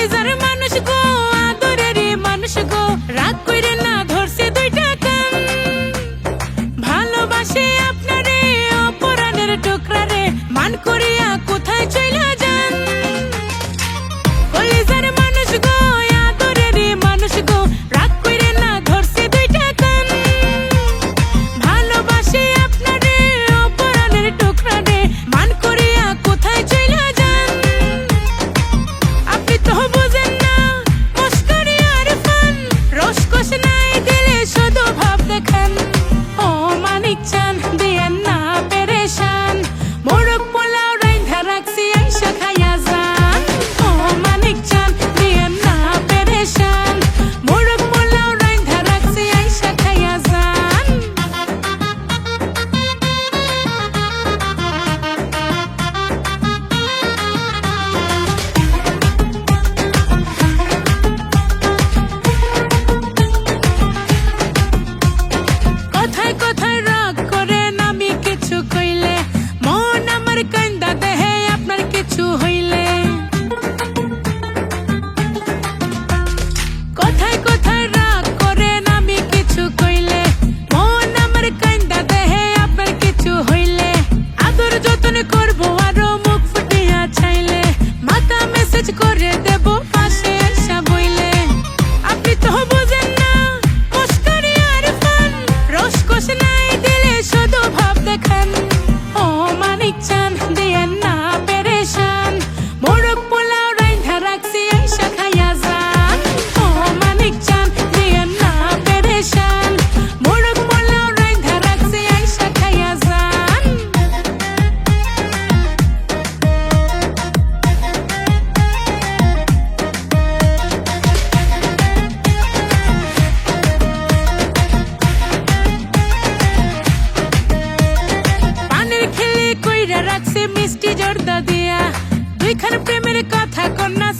কলিজার মানুষ গো, আদরের মানুষ গো, রাগ কইরে না ধরছে দুইটা কান। ভালোবাসে আপনারে অপরাণের টুকরারে, মান করিয়া কোথায় চইলা যান। কলিজার মানুষ গো, আদরের মানুষ গো, রাগ কইরে না ধরছে দুইটা কান। ভালোবাসে আপনারে অপরাণের টুকরারে, মান করিয়া কোথায় চইলা যান। আপনি তো বুঝেন না মস্করি আর ফান, রসকস নাই দিলে শুধু ভাব দেখান। ও মানিক চান দিয়েন না পেরেশান, মোরগ পোলাও রাইন্ধা রাখছি আইসা খাইয়া যান। ও মানিক চান দিয়েন না পেরেশান, মোরগ পোলাও রাইন্ধা রাখছি আইসা খাইয়া যান। কথায় কথায় রাগ করেন আমি কিছু কইলে, মন আমার কান্দা দেহে আপনার কিছু হইলে। কথায় কথায় রাগ করেন আমি কিছু কইলে, মন আমার কান্দা দেহে আপনার কিছু হইলে। আদর যতন করবো আরো মুখ ফুটিয়া চাইলে, মাথা মেসেজ করে দেব পাশে এসা বইলে। আপনি তো বুঝেন না মস্করি আর ফান, রসকস নাই দিলে শুধু ভাব দেখান। ও মানিক চান দিয়েন না পেরেশান, মোরগ পোলাও রাইন্ধা রাখছি আইসা খাইয়া যান। ও মানিক চান দিয়েন না পেরেশান, মোরগ পোলাও রাইন্ধা রাখছি আইসা খাইয়া যান। পানির খেলে কইরা রাখছে মিষ্টি জর্দা দিয়া, দুইখান প্রেমের কথা কন্যা